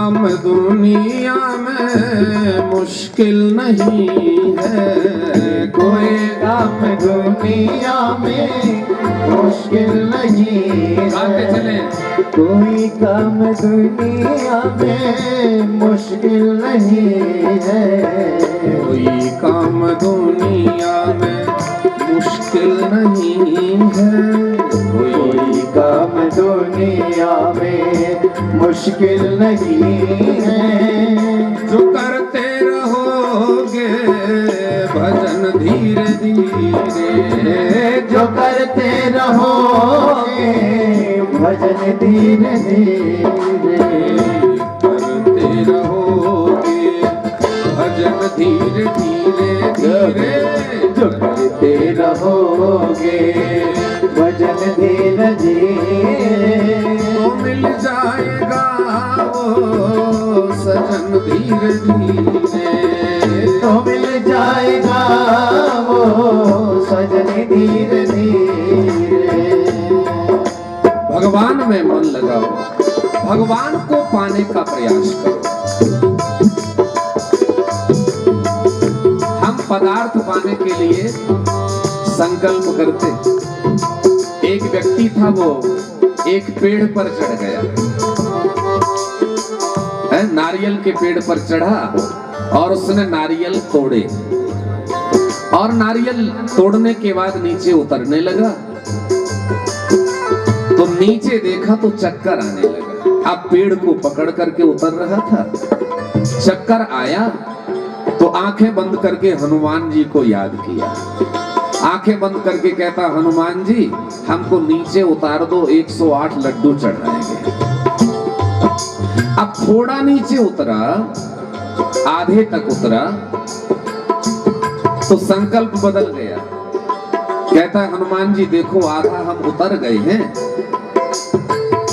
काम दुनिया में मुश्किल नहीं है, कोई काम दुनिया में मुश्किल नहीं गाते है, चले। कोई काम दुनिया में मुश्किल नहीं है, कोई काम दुनिया में मुश्किल नहीं है, कोई काम दुनिया में मुश्किल नहीं है। जो करते रहोगे भजन धीरे धीरे, जो करते रहोगे भजन धीरे धीरे, करते रहोगे भजन धीरे धीरे धीरे, जो करते रहोगे भजन धीरे धीरे, तो मिल जाएगा वो सजन धीरे धीरे, तो मिल जाएगा वो सजन धीरे धीरे। भगवान में मन लगाओ, भगवान को पाने का प्रयास करो। हम पदार्थ पाने के लिए संकल्प करते। एक व्यक्ति था, वो एक पेड़ पर चढ़ गया है, नारियल के पेड़ पर चढ़ा और उसने नारियल तोड़े, और नारियल तोड़ने के बाद नीचे उतरने लगा। तो नीचे देखा तो चक्कर आने लगा। अब पेड़ को पकड़ करके उतर रहा था, चक्कर आया तो आंखें बंद करके हनुमान जी को याद किया। आंखें बंद करके कहता, हनुमान जी हमको नीचे उतार दो, 108 लड्डू चढ़ाएंगे। अब थोड़ा नीचे उतरा, आधे तक उतरा तो संकल्प बदल गया। कहता है, हनुमान जी देखो आधा हम उतर गए हैं,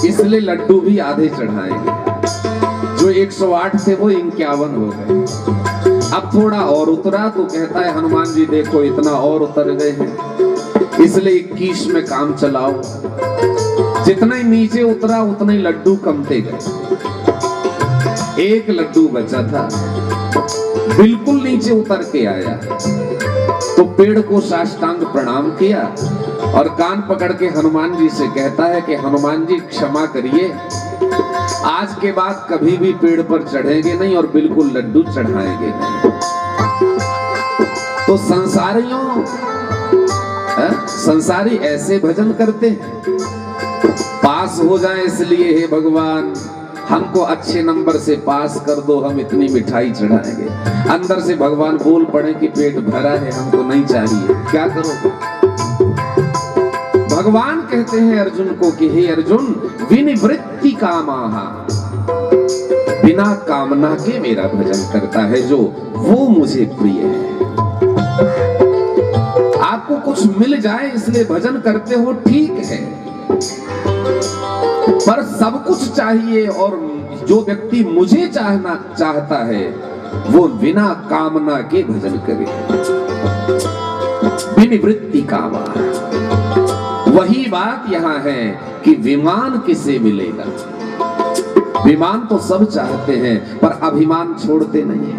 इसलिए लड्डू भी आधे चढ़ाएंगे। जो 108 थे वो 51 हो गए। अब थोड़ा और उतरा तो कहता है, हनुमान जी देखो इतना और उतर गए हैं, इसलिए 21 में काम चलाओ। जितना ही नीचे उतरा उतने ही लड्डू कमते गए। एक लड्डू बचा था, बिल्कुल नीचे उतर के आया तो पेड़ को साष्टांग प्रणाम किया और कान पकड़ के हनुमान जी से कहता है कि हनुमान जी क्षमा करिए, आज के बाद कभी भी पेड़ पर चढ़ेंगे नहीं और बिल्कुल लड्डू चढ़ाएंगे नहीं। तो संसारी ऐसे भजन करते हैं, पास हो जाए इसलिए हे भगवान हमको अच्छे नंबर से पास कर दो, हम इतनी मिठाई चढ़ाएंगे। अंदर से भगवान बोल पड़े कि पेट भरा है, हमको नहीं चाहिए, क्या करोगे? भगवान कहते हैं अर्जुन को कि हे अर्जुन, विनिवृत्ति कामाहा, बिना कामना के मेरा भजन करता है जो, वो मुझे प्रिय है। आपको कुछ मिल जाए इसलिए भजन करते हो, ठीक है, पर सब कुछ चाहिए और जो व्यक्ति मुझे चाहता है वो बिना कामना के भजन करे। विनिवृत्ति कामा, वही बात यहां है कि विमान किसे मिलेगा। विमान तो सब चाहते हैं पर अभिमान छोड़ते नहीं है।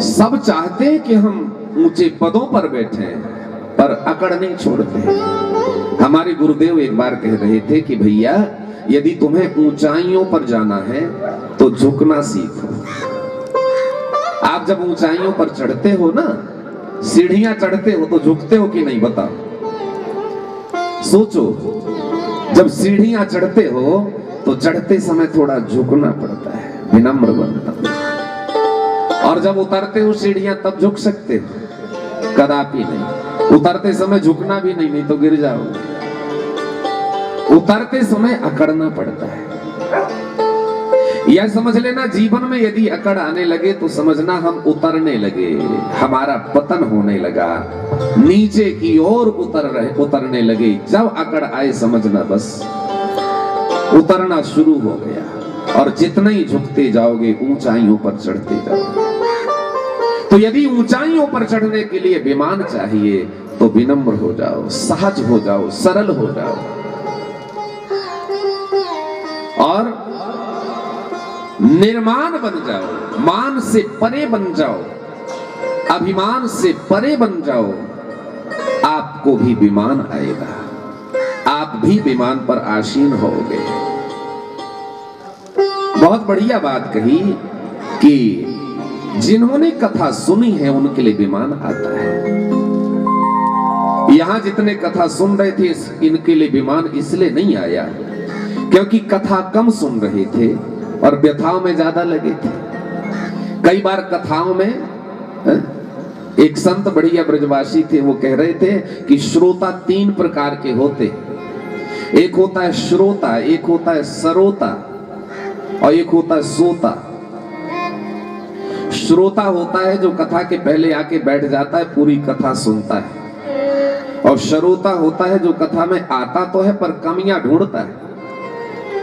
सब चाहते हैं कि हम ऊंचे पदों पर बैठे पर अकड़ नहीं छोड़ते। हमारे गुरुदेव एक बार कह रहे थे कि भैया यदि तुम्हें ऊंचाइयों पर जाना है तो झुकना सीखो। आप जब ऊंचाइयों पर चढ़ते हो ना, सीढ़ियां चढ़ते हो तो झुकते हो कि नहीं, बताओ? सोचो, जब सीढ़ियां चढ़ते हो तो चढ़ते समय थोड़ा झुकना पड़ता है, विनम्र बनता है। और जब उतरते हो सीढ़ियां तब झुक सकते हो? कदापि नहीं। उतरते समय झुकना भी नहीं तो गिर जाओगे। उतरते समय अकड़ना पड़ता है। यह समझ लेना, जीवन में यदि अकड़ आने लगे तो समझना हम उतरने लगे, हमारा पतन होने लगा, नीचे की ओर उतरने लगे। जब अकड़ आए समझना बस उतरना शुरू हो गया, और जितना ही झुकते जाओगे ऊंचाइयों पर चढ़ते जाओगे। तो यदि ऊंचाइयों पर चढ़ने के लिए विमान चाहिए तो विनम्र हो जाओ, सहज हो जाओ, सरल हो जाओ। और निर्माण बन जाओ, मान से परे बन जाओ, अभिमान से परे बन जाओ, आपको भी विमान आएगा, आप भी विमान पर आसीन होगे। बहुत बढ़िया बात कही कि जिन्होंने कथा सुनी है उनके लिए विमान आता है। यहां जितने कथा सुन रहे थे इनके लिए विमान इसलिए नहीं आया क्योंकि कथा कम सुन रहे थे और व्यथाओं में ज्यादा लगे थे। कई बार कथाओं में एक संत बढ़िया ब्रजवासी थे, वो कह रहे थे कि श्रोता 3 प्रकार के होते, एक होता है श्रोता, एक होता है सरोता और एक होता है सोता। श्रोता होता है जो कथा के पहले आके बैठ जाता है, पूरी कथा सुनता है, और श्रोता होता है जो कथा में आता तो है पर कमियां ढूंढता है।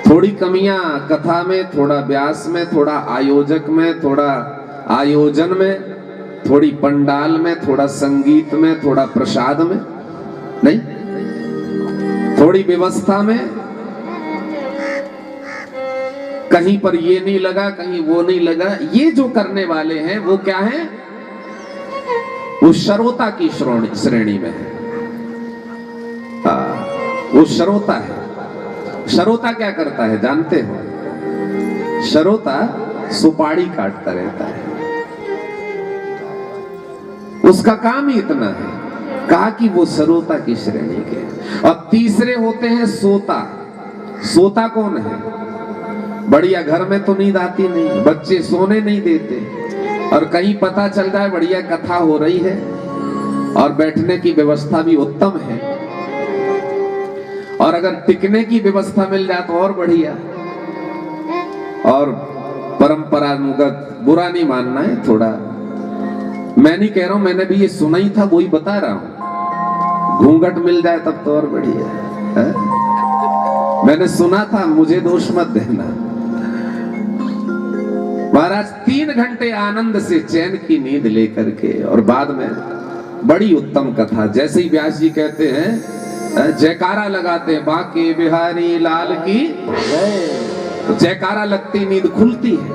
थोड़ी कमियां कथा में, थोड़ा व्यास में, थोड़ा आयोजक में, थोड़ा आयोजन में, थोड़ी पंडाल में, थोड़ा संगीत में, थोड़ा प्रसाद में, नहीं, थोड़ी व्यवस्था में, कहीं पर ये नहीं लगा, कहीं वो नहीं लगा। ये जो करने वाले हैं वो क्या है? वो श्रोता की श्रेणी में है। वो श्रोता है। श्रोता क्या करता है जानते हो? श्रोता सुपारी काटता रहता है, उसका काम ही इतना है। कहा कि वो श्रोता की श्रेणी के। और तीसरे होते हैं सोता। सोता कौन है? बढ़िया घर में तो नींद आती नहीं, बच्चे सोने नहीं देते, और कहीं पता चल जाए बढ़िया कथा हो रही है और बैठने की व्यवस्था भी उत्तम है, और अगर टिकने की व्यवस्था मिल जाए तो और बढ़िया। और परंपरानुगत बुरा नहीं मानना है थोड़ा, मैं नहीं कह रहा हूं, मैंने भी ये सुना ही था, वही बता रहा हूं। घूंघट मिल जाए तब तो और बढ़िया है? मैंने सुना था, मुझे दोष मत देना। महाराज 3 घंटे आनंद से चैन की नींद लेकर के, और बाद में बड़ी उत्तम कथा। जैसे ही व्यास जी कहते हैं जयकारा लगाते हैं, बांके बिहारी लाल की तो जयकारा लगती नींद खुलती है,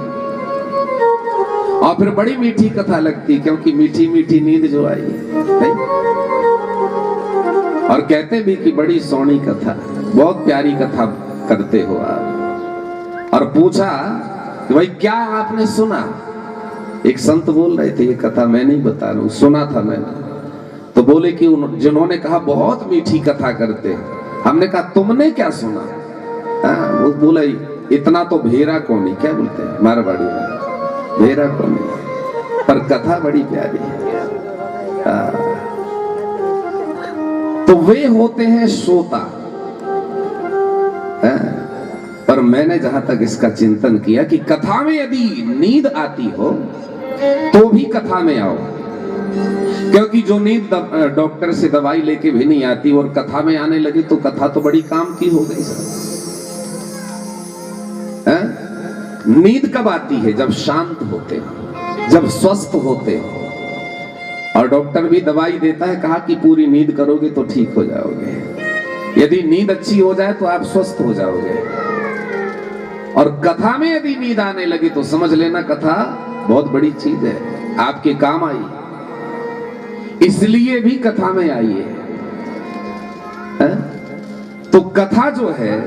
और फिर बड़ी मीठी कथा लगती, क्योंकि मीठी मीठी नींद जो आई है। और कहते भी कि बड़ी सोहनी कथा, बहुत प्यारी कथा करते हो आप। और पूछा कि भाई क्या आपने सुना? एक संत बोल रहे थे ये कथा मैं नहीं बता रहा हूं, सुना था मैंने। तो बोले कि जिन्होंने कहा बहुत मीठी कथा करते हैं। हमने कहा तुमने क्या सुना? वो बोला इतना तो भेरा को नहीं, क्या बोलते हैं मारवाड़ी में, भेरा को नहीं, पर कथा बड़ी प्यारी है। तो वे होते हैं श्रोता। पर मैंने जहां तक इसका चिंतन किया कि कथा में यदि नींद आती हो तो भी कथा में आओ, क्योंकि जो नींद डॉक्टर से दवाई लेके भी नहीं आती और कथा में आने लगी तो कथा तो बड़ी काम की हो गई। नींद कब आती है? जब शांत होते हो, जब स्वस्थ होते हो। और डॉक्टर भी दवाई देता है, कहा कि पूरी नींद करोगे तो ठीक हो जाओगे। यदि नींद अच्छी हो जाए तो आप स्वस्थ हो जाओगे। और कथा में यदि नींद आने लगी तो समझ लेना कथा बहुत बड़ी चीज है, आपके काम आई। इसलिए भी कथा में आइए। तो कथा जो है,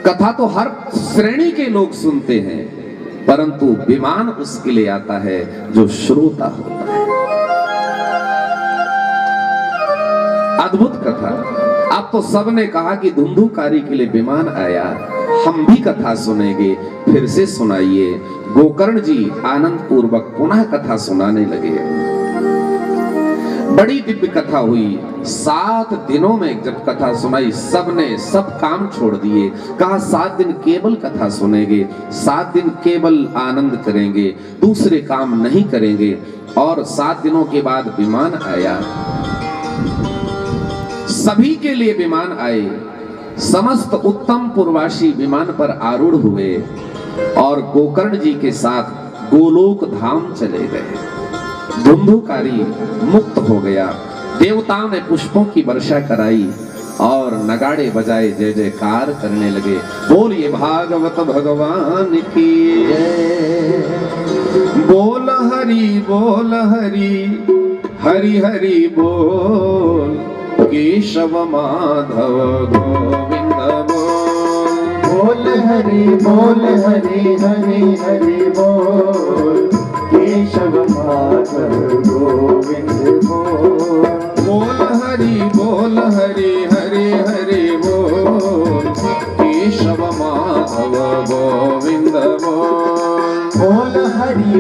कथा तो हर श्रेणी के लोग सुनते हैं, परंतु विमान उसके लिए आता है जो श्रोता होता है। अद्भुत कथा। अब तो सबने कहा कि धुंधुकारी के लिए विमान आया, हम भी कथा सुनेंगे। फिर से सुनाइए। गोकर्ण जी आनंद पूर्वक पुनः कथा सुनाने लगे। बड़ी दिव्य कथा हुई। 7 दिनों में जब कथा सुनाई, सबने सब काम छोड़ दिए। कहा 7 दिन केवल कथा सुनेंगे, 7 दिन केवल आनंद करेंगे, दूसरे काम नहीं करेंगे। और 7 दिनों के बाद विमान आया। सभी के लिए विमान आए। समस्त उत्तम पूर्वासी विमान पर आरूढ़ हुए और गोकर्ण जी के साथ गोलोक धाम चले गए। धुंधुकारी मुक्त हो गया। देवताओं ने पुष्पों की वर्षा कराई और नगाड़े बजाए जय जयकार करने लगे। बोलिए भागवत भगवान की बोल हरि हरि हरि बोल केशव माधव गोविंद बोल हरि हरि हरि बोल केशव माधव गोविंद बोल हरि हरि हरि बोल केशव माधव गोविंद बोल हरि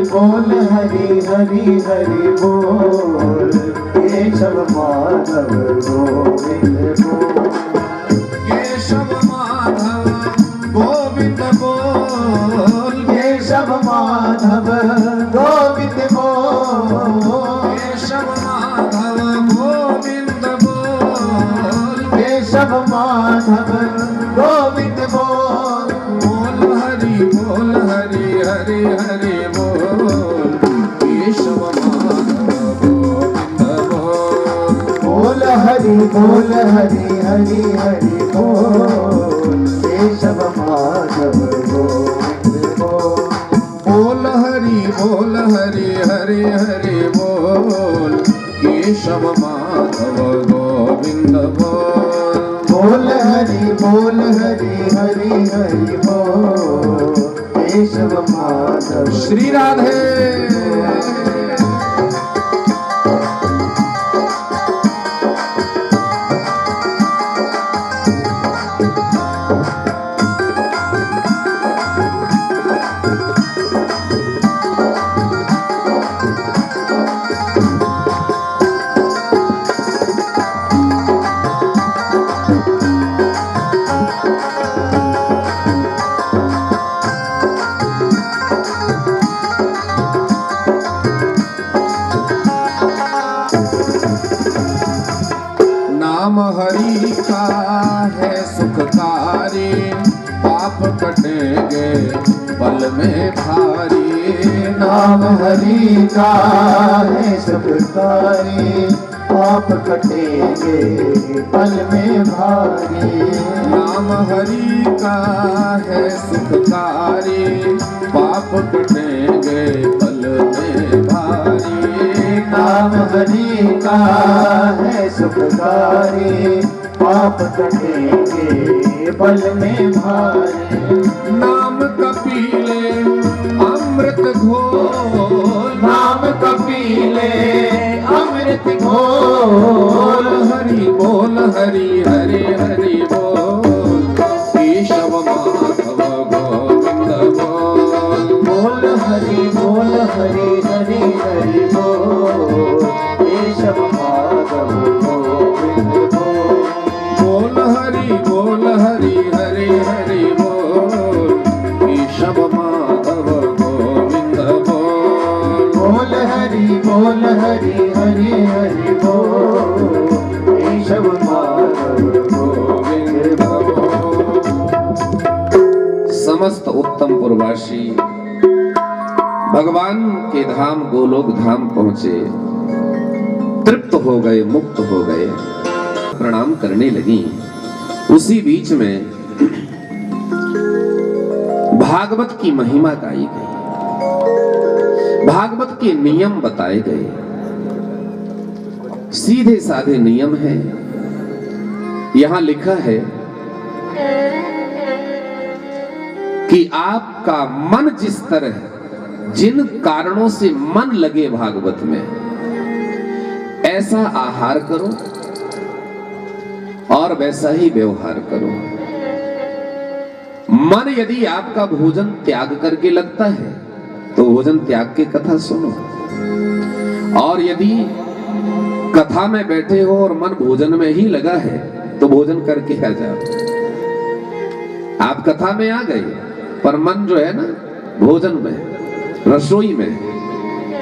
हरि हरि बोल केशव माधव गोविंद केशव माधव गोविंद बोल केशव माधव गोविंद बोल केशव माधव गोविंद बोल केशव माधव गोविंद बोल बोल हरि हरि हरि बोल केशव माधव गोविंद बोल हरि हरि हरि बोल केशव माधव गोविंद बोल हरि हरि हरि बोल केशव माधव गोविंद बोल हरि हरि हरि बोल केशव माधव। श्री राधे। नाम हरि का है सुखकारी, पाप कटेंगे पल में भारी। नाम हरि का है सुखकारी, पाप कटेंगे पल में भारी। नाम हरि का है सुखकारी, पाप कटेंगे पल में भारी। नाम हरि का है सुखकारी, पाप कटेंगे पल में भारी। नाम कपीले अमृत घोल, नाम कपीले अमृत घोल। बोल हरि हरि हरि बोल केशव माधव गोविंद बोल। बोल हरि हरि हरि बोल केशव माधव गोविंद बोल। बोल हरि हरि हरि बोल केशव माधव गोविंद बोल। बोल हरि हरि हरि बोल केशव माधव गोविंद बोल। समस्त उत्तम पुरवासी भगवान के धाम गोलोक धाम पहुंचे, तृप्त हो गए, मुक्त हो गए, प्रणाम करने लगी। उसी बीच में भागवत की महिमा गाई गई, भागवत के नियम बताए गए। सीधे साधे नियम है। यहां लिखा है कि आपका मन जिस तरह, जिन कारणों से मन लगे भागवत में, ऐसा आहार करो और वैसा ही व्यवहार करो। मन यदि आपका भोजन त्याग करके लगता है तो भोजन त्याग के कथा सुनो, और यदि कथा में बैठे हो और मन भोजन में ही लगा है तो भोजन करके आ जाओ। आप कथा में आ गए पर मन जो है ना भोजन में, रसोई में।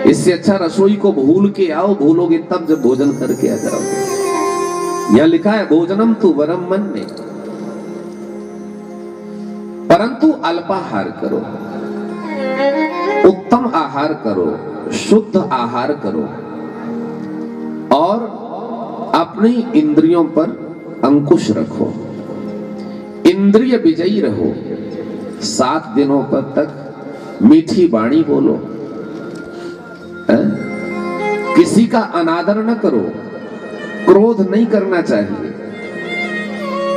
इससे अच्छा रसोई को भूल के आओ, भूलोगे तब जब भोजन करके आ जाओगे। यह लिखा है भोजनम तु वरम मन में, परंतु अल्पाहार करो, उत्तम आहार करो, शुद्ध आहार करो और अपनी इंद्रियों पर अंकुश रखो, इंद्रिय विजयी रहो, 7 दिनों तक मीठी वाणी बोलो, किसी का अनादर न करो, क्रोध नहीं करना चाहिए।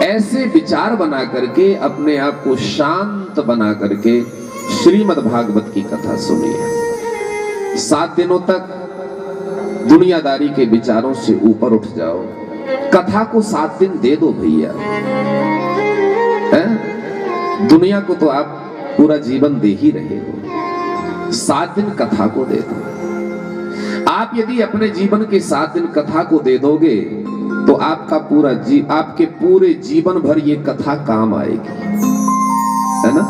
ऐसे विचार बना करके अपने आप को शांत बना करके श्रीमद् भागवत की कथा सुनिए। 7 दिनों तक दुनियादारी के विचारों से ऊपर उठ जाओ। कथा को 7 दिन दे दो भैया, दुनिया को तो आप पूरा जीवन दे ही रहे हो, 7 दिन कथा को दे दो। आप यदि अपने जीवन के 7 दिन कथा को दे दोगे तो आपका आपके पूरे जीवन भर ये कथा काम आएगी, है ना।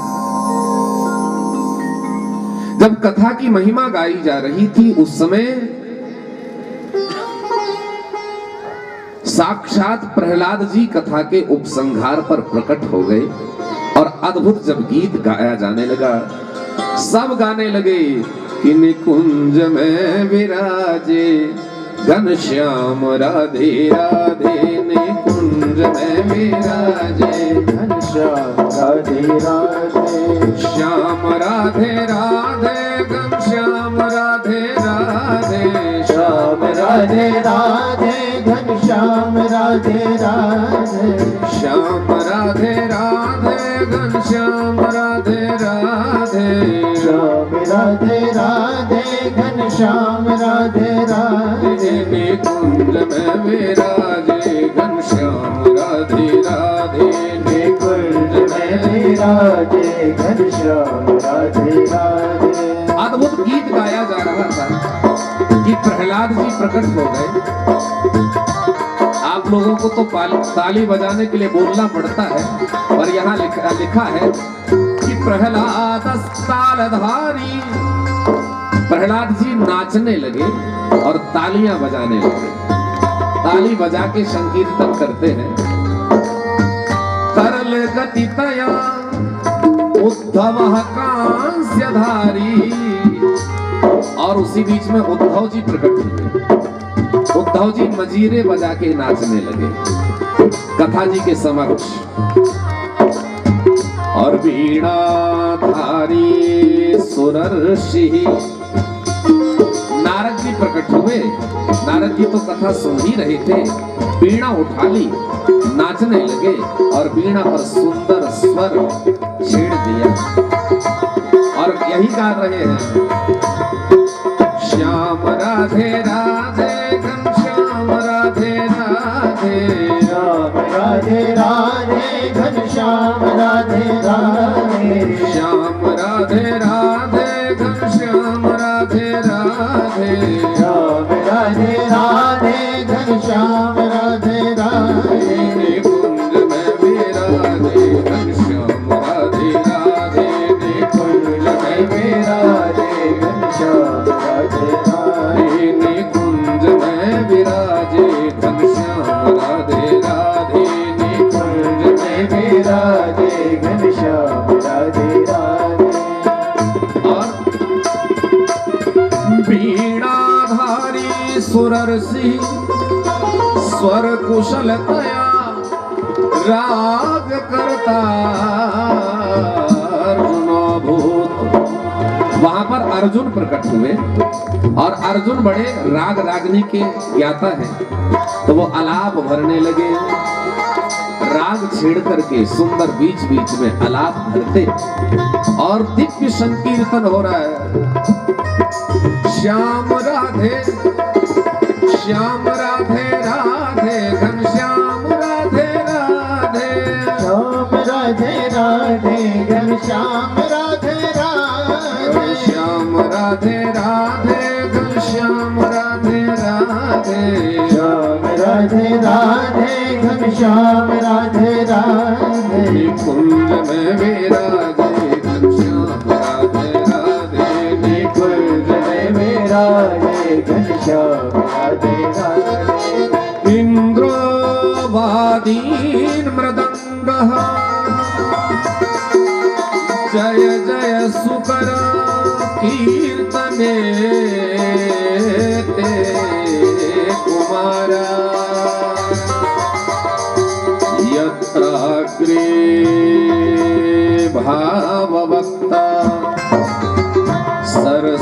जब कथा की महिमा गाई जा रही थी उस समय साक्षात प्रहलाद जी कथा के उपसंहार पर प्रकट हो गए और अद्भुत जब गीत गाया जाने लगा, सब गाने लगे कि निकुंज में विराजे घनश्याम राधे राधे, निकुंज में विराजे घनश्याम राधे राधे, श्याम राधे राधे घनश्याम राधे राधे, श्याम राधे राधे घनश्याम राधे राधे, श्याम राधे राधे घनश्याम राधे राधे, श्याम राधे राधे घनश्याम राधे राधे, निकुंज में विराजे घनश्याम राधे राधे, निकुंज में विराजे घनश्याम राधे राधे। अद्भुत गीत गाया जा रहा था कि प्रहलाद जी प्रकट हो गए। आप लोगों को तो ताली बजाने के लिए बोलना पड़ता है, और यहाँ लिखा है कि प्रहलाद तालधारी, प्रहलाद जी नाचने लगे और तालियां बजाने लगे। ताली बजा के संकीर्तन करते हैं। तरल गति तया उद्धव कांस्यधारी, और उसी बीच में उद्धव जी प्रकट हुए। उद्धव जी मजीरे बजा के नाचने लगे कथा जी के समक्ष, और वीणा धारी सुरर्षि, नारद जी प्रकट हुए। नारद जी तो कथा सुन ही रहे थे, वीणा उठा ली, नाचने लगे और वीणा पर सुंदर स्वर छेड़ दिया और यही गा रहे हैं, श्याम राधे राधे घनश्याम राधे राधे, श्याम राधे राधे घनश्याम राधे राधे, श्याम राधे राधे घनश्याम राधे राधे, श्याम राधे राधे घनश्याम राधे राधे, निकुंज में विराजे घनश्याम राधे राधे, निकुंज में विराजे घनश्याम राधे राधे, निकुंज में विराजे घनश्याम राधे राधे, निकुंज में विराजे घनश्याम राधे राधे। और वीणाधारी सुरर्षि स्वर कुशलतया राग करता अर्जुनोभूत। वहां पर अर्जुन प्रकट हुए और अर्जुन बड़े राग रागनी के ज्ञाता हैं, तो वो अलाप भरने लगे, राग छेड़ करके सुंदर बीच बीच में अलाप भरते और दिव्य संकीर्तन हो रहा है। श्याम राधे राधे घनश्याम राधे राधे, श्याम राधे राधे घनश्याम राधे राधे, श्याम राधे राधे घनश्याम राधे राधे, श्याम राधे राधे घनश्याम राधे राधे, निकुंज में विराजे घनश्याम राधे राधे, निकुंज में विराजे घनश्याम राधे राधे। इंद्रो वादीन मृदंगः जय जय सुकर कीर्तने ते Kumara,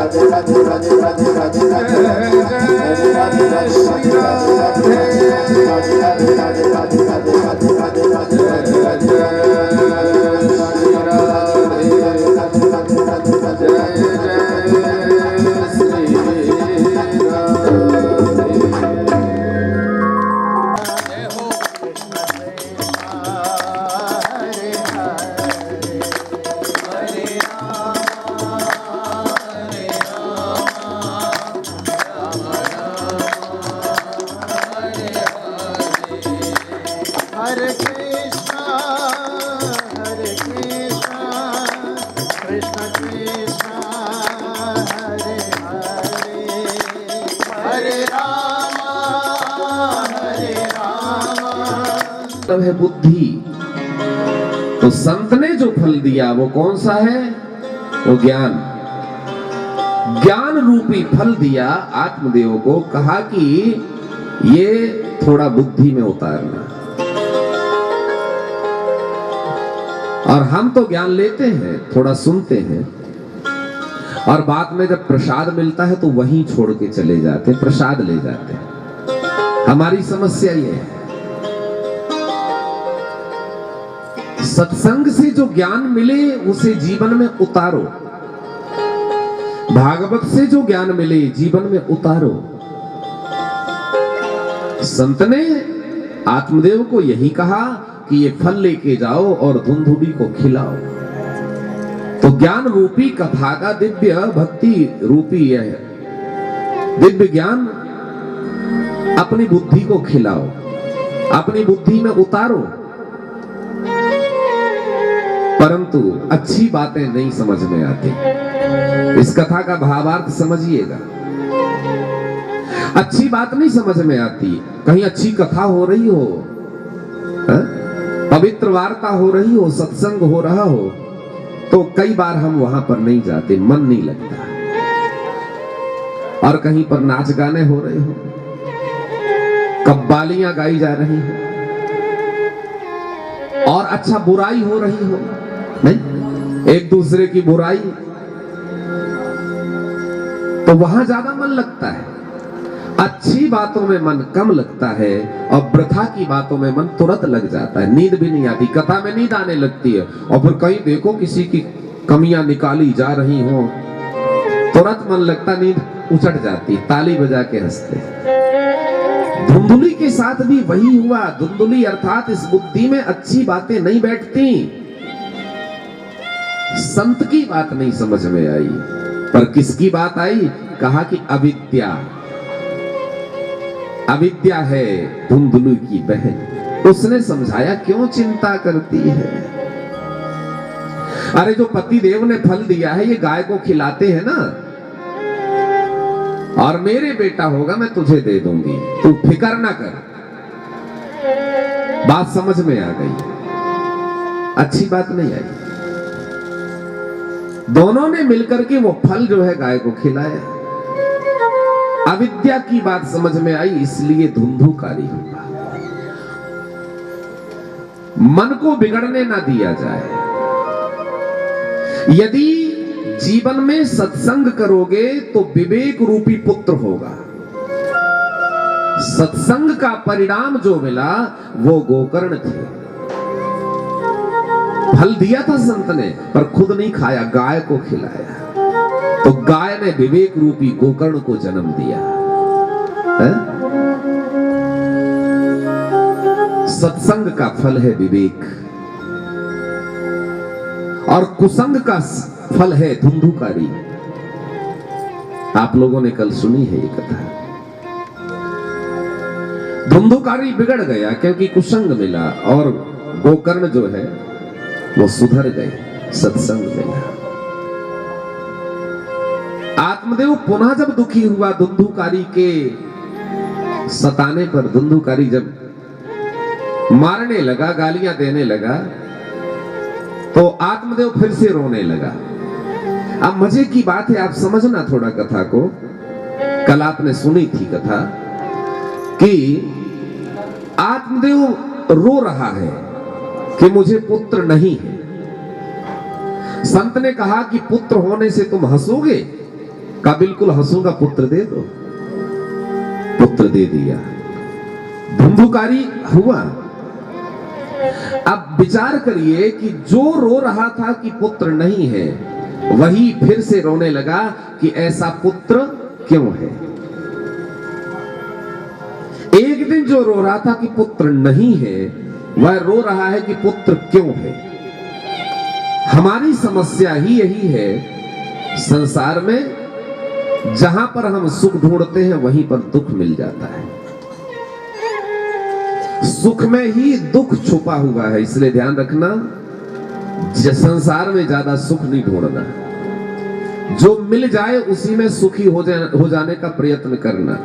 Radhe Radhe Radhe Radhe Radhe Radhe Radhe Hare Krishna, Krishna Krishna, Hare Hare, Hare Rama, Hare Rama. तब है बुद्धि। तो संत ने जो फल दिया वो कौन सा है? वो ज्ञान। ज्ञान रूपी फल दिया आत्मदेव को, कहा कि ये थोड़ा बुद्धि में उतारना। और हम तो ज्ञान लेते हैं, थोड़ा सुनते हैं, और बाद में जब प्रसाद मिलता है तो वहीं छोड़ के चले जाते, प्रसाद ले जाते हैं। हमारी समस्या ये है। सत्संग से जो ज्ञान मिले उसे जीवन में उतारो। भागवत से जो ज्ञान मिले जीवन में उतारो। संत ने आत्मदेव को यही कहा कि ये फल लेके जाओ और धुंधुली को खिलाओ। तो ज्ञान रूपी कथा का दिव्य भक्ति रूपी यह दिव्य ज्ञान अपनी बुद्धि को खिलाओ, अपनी बुद्धि में उतारो। परंतु अच्छी बातें नहीं समझ में आती। इस कथा का भावार्थ समझिएगा। अच्छी बात नहीं समझ में आती। कहीं अच्छी कथा हो रही हो, पवित्र वार्ता हो रही हो, सत्संग हो रहा हो, तो कई बार हम वहां पर नहीं जाते, मन नहीं लगता। और कहीं पर नाच गाने हो रहे हो, कव्वालियां गाई जा रही हो, और अच्छा बुराई हो रही हो, नहीं, एक दूसरे की बुराई, तो वहां ज्यादा मन लगता है। अच्छी बातों में मन कम लगता है, और वृथा की बातों में मन तुरंत लग जाता है। नींद भी नहीं आती, कथा में नींद आने लगती है। और फिर कहीं देखो किसी की कमियां निकाली जा रही हो, तुरंत मन लगता, नींद उचट जाती, ताली बजा के हंसते। धुंधुली के साथ भी वही हुआ। धुंधुली अर्थात इस बुद्धि में अच्छी बातें नहीं बैठती। संत की बात नहीं समझ में आई, पर किसकी बात आई? कहा कि अविद्या, अविद्या है धुंधुली की बहन। उसने समझाया क्यों चिंता करती है। अरे जो पति देव ने फल दिया है ये गाय को खिलाते हैं ना, और मेरे बेटा होगा मैं तुझे दे दूंगी, तू फिक्र ना कर। बात समझ में आ गई, अच्छी बात नहीं आई। दोनों ने मिलकर के वो फल जो है गाय को खिलाया। अविद्या की बात समझ में आई, इसलिए धुंधुकारी हुआ। मन को बिगड़ने ना दिया जाए। यदि जीवन में सत्संग करोगे तो विवेक रूपी पुत्र होगा। सत्संग का परिणाम जो मिला वो गोकर्ण थे। फल दिया था संत ने, पर खुद नहीं खाया, गाय को खिलाया। तो गाय ने विवेक रूपी गोकर्ण को जन्म दिया है? सत्संग का फल है विवेक, और कुसंग का फल है धुंधुकारी। आप लोगों ने कल सुनी है ये कथा। धुंधुकारी बिगड़ गया क्योंकि कुसंग मिला, और गोकर्ण जो है वो सुधर गए, सत्संग मिला। आत्मदेव पुनः जब दुखी हुआ धुंधुकारी के सताने पर, धुंधुकारी जब मारने लगा, गालियां देने लगा, तो आत्मदेव फिर से रोने लगा। अब मजे की बात है, आप समझना थोड़ा कथा को। कल आपने सुनी थी कथा कि आत्मदेव रो रहा है कि मुझे पुत्र नहीं है। संत ने कहा कि पुत्र होने से तुम हंसोगे, का बिल्कुल हंसूंगा, पुत्र दे दो। पुत्र दे दिया, धुंधुकारी हुआ। अब विचार करिए कि जो रो रहा था कि पुत्र नहीं है, वही फिर से रोने लगा कि ऐसा पुत्र क्यों है। एक दिन जो रो रहा था कि पुत्र नहीं है, वह रो रहा है कि पुत्र क्यों है। हमारी समस्या ही यही है संसार में, जहां पर हम सुख ढूंढते हैं वहीं पर दुख मिल जाता है। सुख में ही दुख छुपा हुआ है, इसलिए ध्यान रखना, संसार में ज्यादा सुख नहीं ढूंढना। जो मिल जाए उसी में सुखी हो जाने का प्रयत्न करना।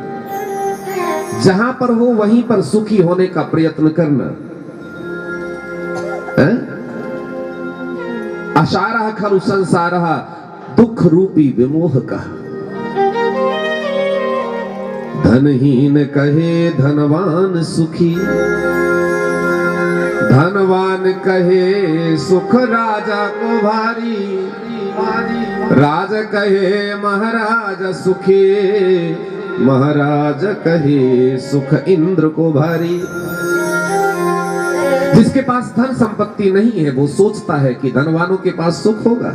जहां पर हो वहीं पर सुखी होने का प्रयत्न करना। अशारः खलु संसारः दुख रूपी विमोह का। धनहीन कहे धनवान सुखी, धनवान कहे सुख राजा को भारी, राज कहे महाराज सुखी, महाराज कहे सुख इंद्र को भारी। जिसके पास धन संपत्ति नहीं है वो सोचता है कि धनवानों के पास सुख होगा।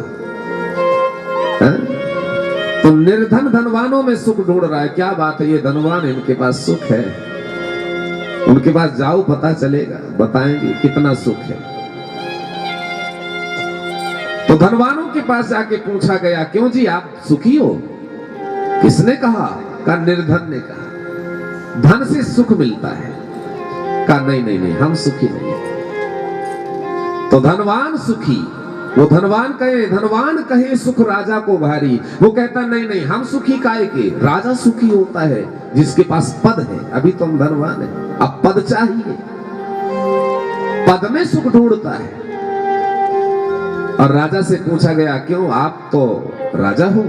तो निर्धन धनवानों में सुख ढूंढ रहा है। क्या बात है, ये धनवान है, इनके पास सुख है। उनके पास जाओ, पता चलेगा, बताएंगे कितना सुख है। तो धनवानों के पास जाके पूछा गया, क्यों जी आप सुखी हो? किसने कहा? का निर्धन ने कहा। धन से सुख मिलता है। का नहीं नहीं नहीं, हम सुखी नहीं। तो धनवान सुखी, वो धनवान कहे सुख राजा को भारी। वो कहता नहीं नहीं, हम सुखी काहे के? राजा सुखी होता है जिसके पास पद है। अभी तुम धनवान है, अब पद चाहिए, पद में सुख ढूंढता है। और राजा से पूछा गया, क्यों आप तो राजा हो,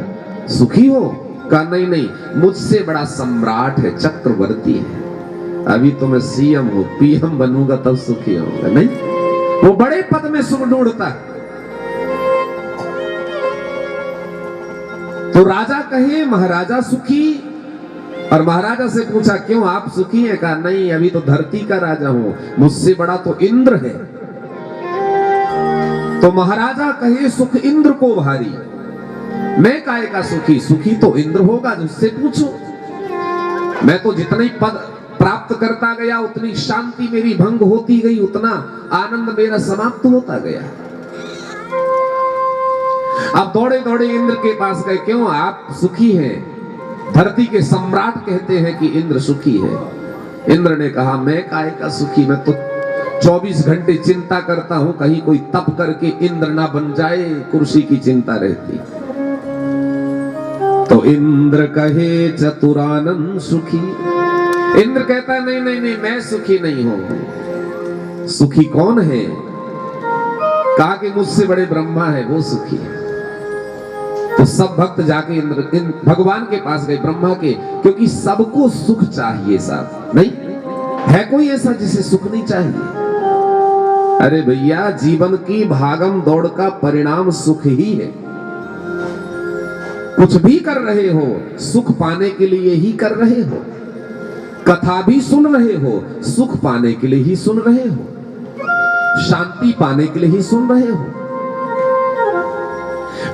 सुखी हो? का नहीं नहीं, मुझसे बड़ा सम्राट है, चक्रवर्ती है। अभी तो मैं सीएम हूं, पीएम बनूंगा तब सुखी होऊंगा। नहीं, वो बड़े पद में सुख ढूंढता है। तो राजा कहे महाराजा सुखी, और महाराजा से पूछा, क्यों आप सुखी हैं? कहा नहीं, अभी तो धरती का राजा हूं, मुझसे बड़ा तो इंद्र है। तो महाराजा कहे सुख इंद्र को भारी। मैं काहे का सुखी? सुखी तो इंद्र होगा, उससे पूछो। मैं तो जितने पद प्राप्त करता गया उतनी शांति मेरी भंग होती गई, उतना आनंद मेरा समाप्त होता गया। अब दौड़े दौड़े इंद्र के पास गए, क्यों आप सुखी हैं? धरती के सम्राट कहते हैं कि इंद्र सुखी है। इंद्र ने कहा, मैं काहे का सुखी? मैं तो 24 घंटे चिंता करता हूं, कहीं कोई तप करके इंद्र ना बन जाए, कुर्सी की चिंता रहती। तो इंद्र कहे चतुरानन सुखी। इंद्र कहता नहीं नहीं नहीं, मैं सुखी नहीं हूं। सुखी कौन है? कहा कि मुझसे बड़े ब्रह्मा है, वो सुखी है। तो सब भक्त जाके इंद्र भगवान के पास गए, ब्रह्मा के, क्योंकि सबको सुख चाहिए साहब। नहीं है कोई ऐसा जिसे सुख नहीं चाहिए? अरे भैया, जीवन की भागम दौड़ का परिणाम सुख ही है। कुछ भी कर रहे हो, सुख पाने के लिए ही कर रहे हो। कथा भी सुन रहे हो, सुख पाने के लिए ही सुन रहे हो। शांति पाने के लिए ही सुन रहे हो।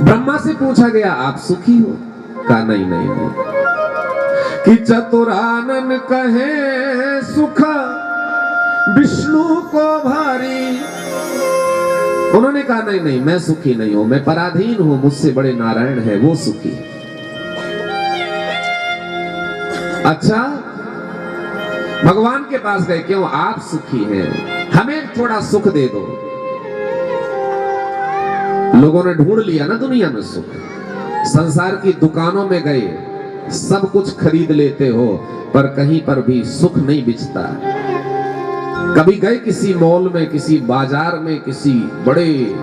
ब्रह्मा से पूछा गया, आप सुखी हो? कहा नहीं नहीं नहीं। कि चतुरानन कहे सुख विष्णु को भारी। उन्होंने कहा नहीं नहीं, मैं सुखी नहीं हूं, मैं पराधीन हूं, मुझसे बड़े नारायण है, वो सुखी। अच्छा, भगवान के पास गए, क्यों आप सुखी हैं? हमें थोड़ा सुख दे दो। लोगों ने ढूंढ लिया ना दुनिया में सुख। संसार की दुकानों में गए, सब कुछ खरीद लेते हो, पर कहीं पर भी सुख नहीं बिचता। कभी गए किसी मॉल में, किसी बाजार में, किसी बड़े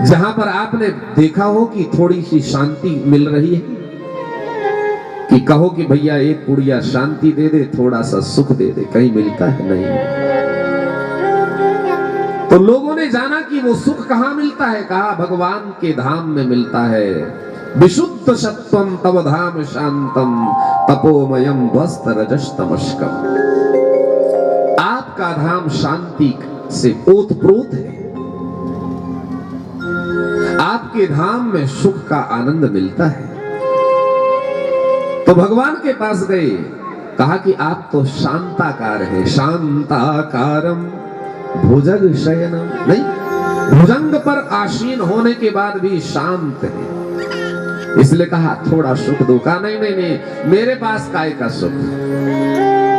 जहां पर आपने देखा हो कि थोड़ी सी शांति मिल रही है? कि कहो कि भैया एक पुड़िया शांति दे दे, थोड़ा सा सुख दे दे, कहीं मिलता है? नहीं। तो लोगों ने जाना कि वो सुख कहां मिलता है। कहा भगवान के धाम में मिलता है। विशुद्ध सत्वम तव धाम शांतम तपोमयम वस्त रजस्तमस्कम। आपका धाम शांति से ओतप्रोत है। आपके धाम में सुख का आनंद मिलता है। तो भगवान के पास गए, कहा कि आप तो शांताकार है। शांताकारम भुजग शयनम, नहीं, भुजंग पर आसीन होने के बाद भी शांत है। इसलिए कहा थोड़ा सुख दो। कहा नहीं नहीं नहीं, मेरे पास काय का सुख।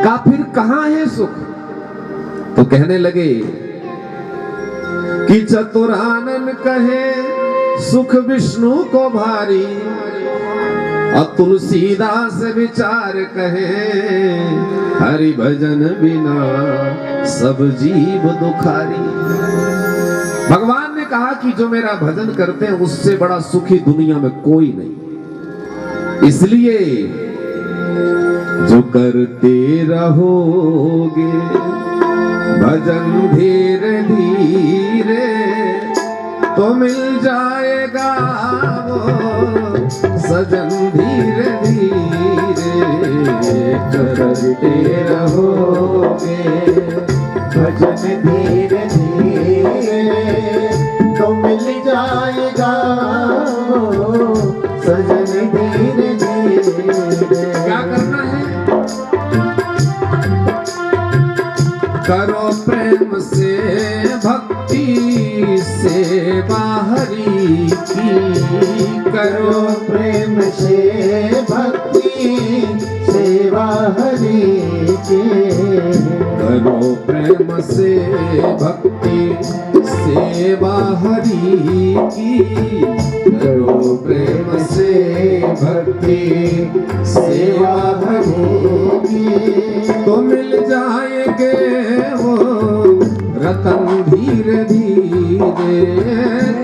कहा फिर कहां है सुख? तो कहने लगे कि चतुरानन कहे सुख विष्णु को भारी, और तुलसीदास विचार कहे हरि भजन बिना सब जीव दुखारी। भगवान ने कहा कि जो मेरा भजन करते हैं उससे बड़ा सुखी दुनिया में कोई नहीं। इसलिए जो करते रहोगे भजन धीरे धीरे तो मिल जाएगा वो सजन धीरे धीरे। करते रहोगे भजन धीरे धीरे तो मिल जाएगा वो सजन धीरे धीरे। क्या करना है? करो प्रेम से भक्ति सेवा हरि की। करो प्रेम से भक्ति सेवा हरि की। करो प्रेम से भक्ति सेवा हरि की। करो प्रेम से भक्ति सेवा हरि की। तो मिल जाएंगे वो रतन धीरे धीरे।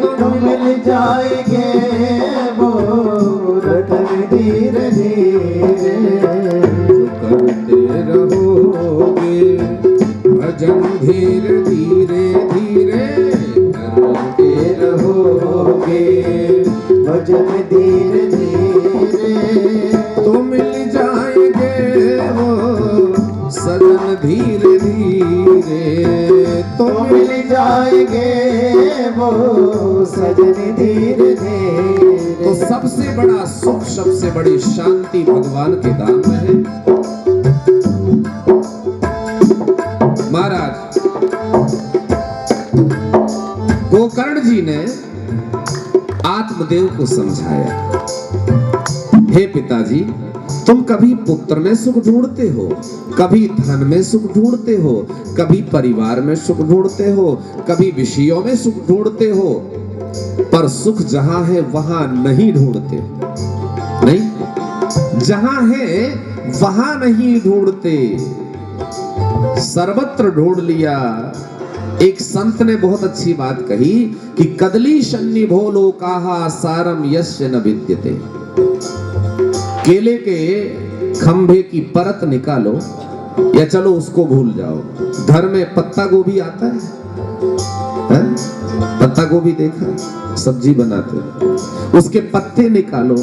तो मिल जाएंगे वो रतन धीरे धीरे। करते रहोगे भजन धीरे धीरे धीरे। करते रहोगे भजन धीरे धीरे तो मिल जाएंगे वो सजन धीरे धीरे। तो मिल जाएंगे वो सजन धीरे धीरे। तो सबसे बड़ा सुख, सबसे बड़ी शांति भगवान के धाम में है। महाराज गोकर्ण जी ने आत्मदेव को समझाया, हे पिताजी, तुम कभी पुत्र में सुख ढूंढते हो, कभी धन में सुख ढूंढते हो, कभी परिवार में सुख ढूंढते हो, कभी विषयों में सुख ढूंढते हो, पर सुख जहां है वहां नहीं ढूंढते। नहीं, जहां है वहां नहीं ढूंढते, सर्वत्र ढूंढ लिया। एक संत ने बहुत अच्छी बात कही कि कदली सन्निभो लोकाहा सारम यस्य न विद्यते। केले के खंभे की परत निकालो या चलो उसको भूल जाओ। घर में पत्ता गोभी आता है? पत्ता गोभी देखा, सब्जी बनाते, उसके पत्ते निकालो,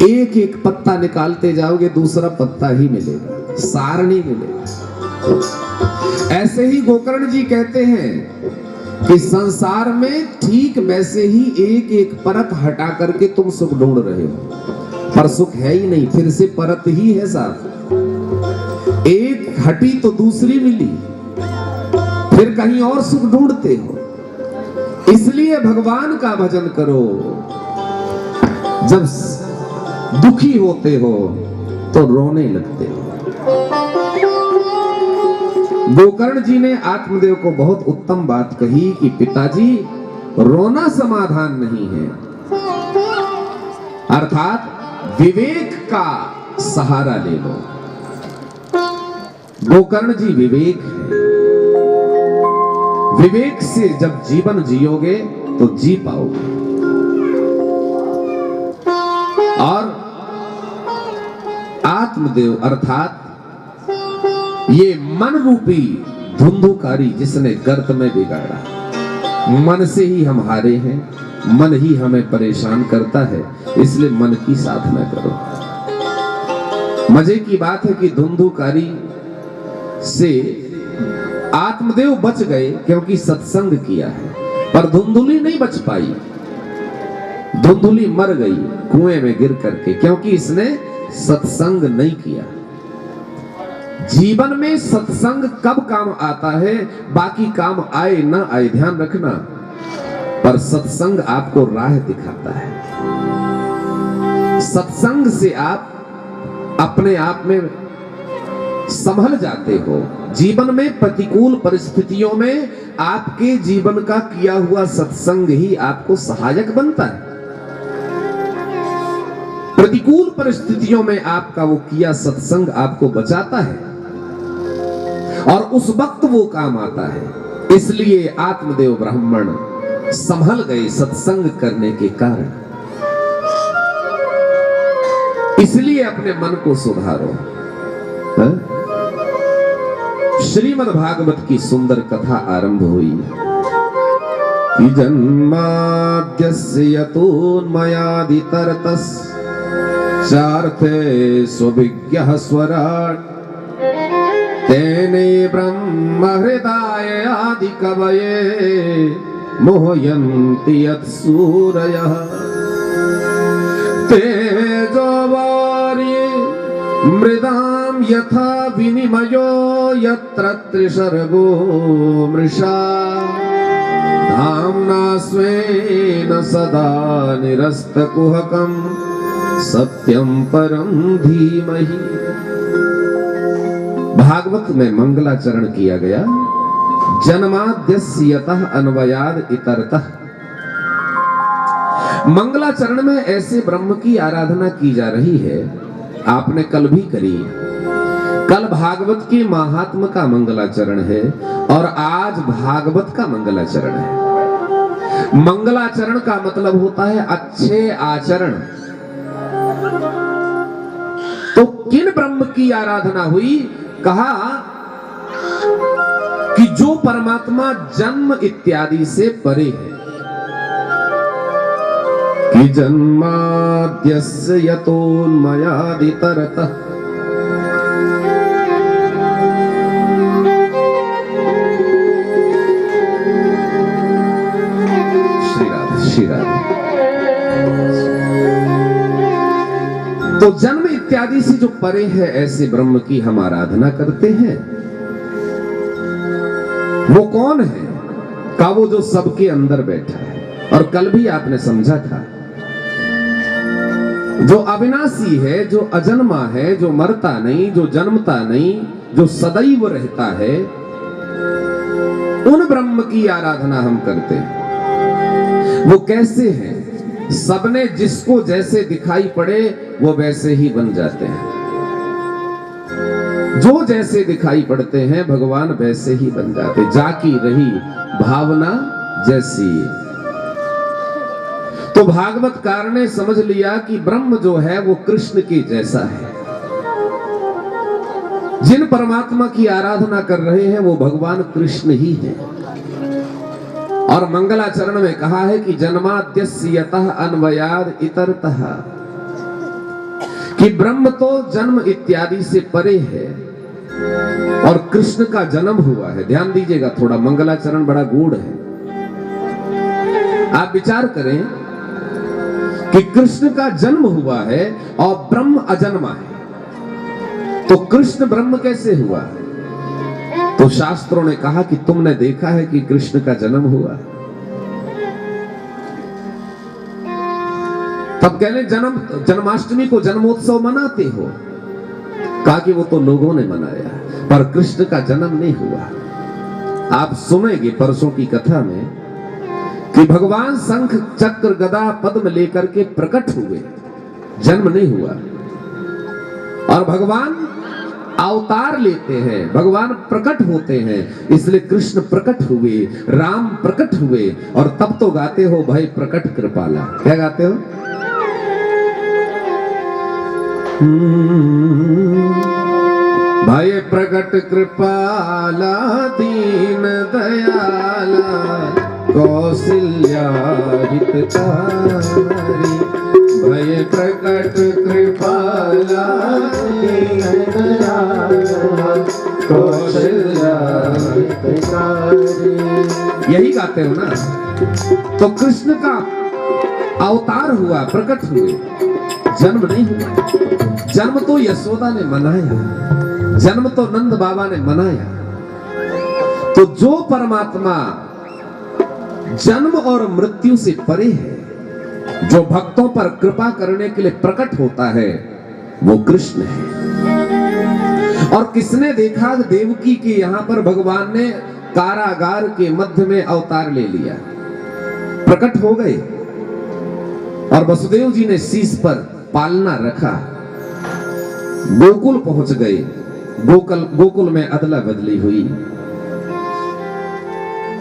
एक एक पत्ता निकालते जाओगे दूसरा पत्ता ही मिलेगा, सार नहीं मिलेगा। ऐसे ही गोकर्ण जी कहते हैं कि संसार में ठीक वैसे ही एक एक परत हटा करके तुम सुख ढूंढ रहे हो, पर सुख है ही नहीं, फिर से परत ही है साथ। एक हटी तो दूसरी मिली, फिर कहीं और सुख ढूंढते हो। इसलिए भगवान का भजन करो। जब दुखी होते हो तो रोने लगते हो। गोकर्ण जी ने आत्मदेव को बहुत उत्तम बात कही कि पिताजी, रोना समाधान नहीं है, अर्थात विवेक का सहारा ले लो। गोकर्ण जी विवेक है, विवेक से जब जीवन जियोगे तो जी पाओगे। और आत्मदेव अर्थात ये मन रूपी धुंधुकारी जिसने गर्त में बिगाड़ा, मन से ही हम हारे हैं। मन ही हमें परेशान करता है, इसलिए मन की साधना करो। मजे की बात है कि धुंधुकारी से आत्मदेव बच गए क्योंकि सत्संग किया है, पर धुंधुली नहीं बच पाई। धुंधुली मर गई कुएं में गिर करके, क्योंकि इसने सत्संग नहीं किया। जीवन में सत्संग कब काम आता है, बाकी काम आए ना आए ध्यान रखना, पर सत्संग आपको राह दिखाता है। सत्संग से आप अपने आप में संभल जाते हो। जीवन में प्रतिकूल परिस्थितियों में आपके जीवन का किया हुआ सत्संग ही आपको सहायक बनता है। प्रतिकूल परिस्थितियों में आपका वो किया सत्संग आपको बचाता है और उस वक्त वो काम आता है। इसलिए आत्मदेव ब्राह्मण संभल गए सत्संग करने के कारण। इसलिए अपने मन को सुधारो। श्रीमद् भागवत की सुंदर कथा आरंभ हुई कि जन्माद्यस्य यतोन्मयादितरतस् चार्थे स्वविज्ञः स्वराट् तेने ब्रह्म हृदय आदि कवये मोहयन्ति यत्सूरयः तेजोवारि मृदां यथा विनिमयो यत्र त्रिसर्गो मृषा धाम्ना स्वेन सदा निरस्तकुहकं सत्यं परं धीमहि। भागवत में मंगलाचरण किया गया। जन्माद्यस्य यतः अन्वयाद इतरतः। मंगलाचरण में ऐसे ब्रह्म की आराधना की जा रही है, आपने कल भी करी। कल भागवत के महात्म का मंगलाचरण है और आज भागवत का मंगलाचरण है। मंगलाचरण का मतलब होता है अच्छे आचरण। तो किन ब्रह्म की आराधना हुई? कहा कि जो परमात्मा जन्म इत्यादि से परे है। कि जन्माद्यस्य यतोन्मयादितरतः श्री राधे। तो जन्म इत्यादि से जो परे है ऐसे ब्रह्म की हम आराधना करते हैं। वो कौन है? का वो जो सबके अंदर बैठा है। और कल भी आपने समझा था, जो अविनाशी है, जो अजन्मा है, जो मरता नहीं, जो जन्मता नहीं, जो सदैव रहता है, उन ब्रह्म की आराधना हम करते हैं। वो कैसे हैं? सबने जिसको जैसे दिखाई पड़े वो वैसे ही बन जाते हैं। जो जैसे दिखाई पड़ते हैं भगवान वैसे ही बन जाते। जाकी रही भावना जैसी। तो भागवतकार ने समझ लिया कि ब्रह्म जो है वो कृष्ण के जैसा है। जिन परमात्मा की आराधना कर रहे हैं वो भगवान कृष्ण ही है। और मंगलाचरण में कहा है कि जन्माद्यस्य यतः अन्वयाद इतरतः, कि ब्रह्म तो जन्म इत्यादि से परे है और कृष्ण का जन्म हुआ है। ध्यान दीजिएगा थोड़ा, मंगलाचरण बड़ा गूढ़ है। आप विचार करें कि कृष्ण का जन्म हुआ है और ब्रह्म अजन्मा है, तो कृष्ण ब्रह्म कैसे हुआ? तो शास्त्रों ने कहा कि तुमने देखा है कि कृष्ण का जन्म हुआ? तब कहने जन्माष्टमी को जन्मोत्सव मनाते हो। कहा कि वो तो लोगों ने मनाया, पर कृष्ण का जन्म नहीं हुआ। आप सुनेंगे परसों की कथा में कि भगवान शंख चक्र गदा पद्म लेकर के प्रकट हुए, जन्म नहीं हुआ। और भगवान अवतार लेते हैं, भगवान प्रकट होते हैं, इसलिए कृष्ण प्रकट हुए, राम प्रकट हुए। और तब तो गाते हो भाई प्रकट कृपाला। क्या गाते हो? भाई प्रकट कृपाला दीन दयाला कौशल्या हितकारी, भय प्रकट कृपाला कौशल्या हितकारी। यही गाते हो ना। तो कृष्ण का अवतार हुआ, प्रकट हुए, जन्म नहीं हुआ। जन्म तो यशोदा ने मनाया, जन्म तो नंद बाबा ने मनाया। तो जो परमात्मा जन्म और मृत्यु से परे है, जो भक्तों पर कृपा करने के लिए प्रकट होता है, वो कृष्ण है। और किसने देखा देवकी के यहां पर भगवान ने कारागार के मध्य में अवतार ले लिया, प्रकट हो गए और वसुदेव जी ने शीश पर पालना रखा, गोकुल पहुंच गए। गोकुल में अदला बदली हुई।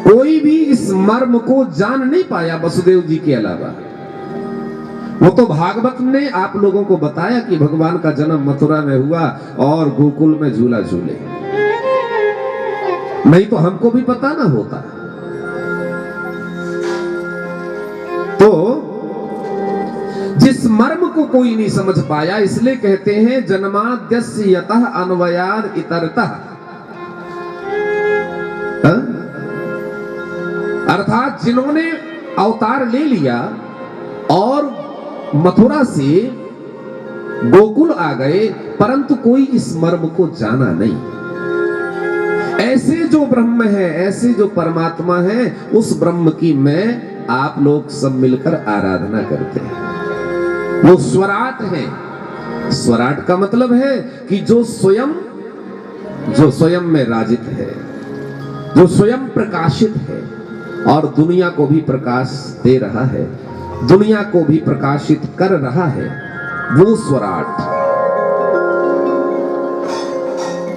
कोई भी इस मर्म को जान नहीं पाया वसुदेव जी के अलावा। वो तो भागवत ने आप लोगों को बताया कि भगवान का जन्म मथुरा में हुआ और गोकुल में झूला झूले, नहीं तो हमको भी पता ना होता। तो जिस मर्म को कोई नहीं समझ पाया, इसलिए कहते हैं जन्माद्यस्य यतः अन्वयाद इतरतः। अर्थात जिन्होंने अवतार ले लिया और मथुरा से गोकुल आ गए, परंतु कोई इस मर्म को जाना नहीं। ऐसे जो ब्रह्म है, ऐसे जो परमात्मा है, उस ब्रह्म की मैं आप लोग सब मिलकर आराधना करते हैं। वो स्वराट है। स्वराट का मतलब है कि जो स्वयं में राजित है, जो स्वयं प्रकाशित है और दुनिया को भी प्रकाश दे रहा है, दुनिया को भी प्रकाशित कर रहा है, वो स्वराट।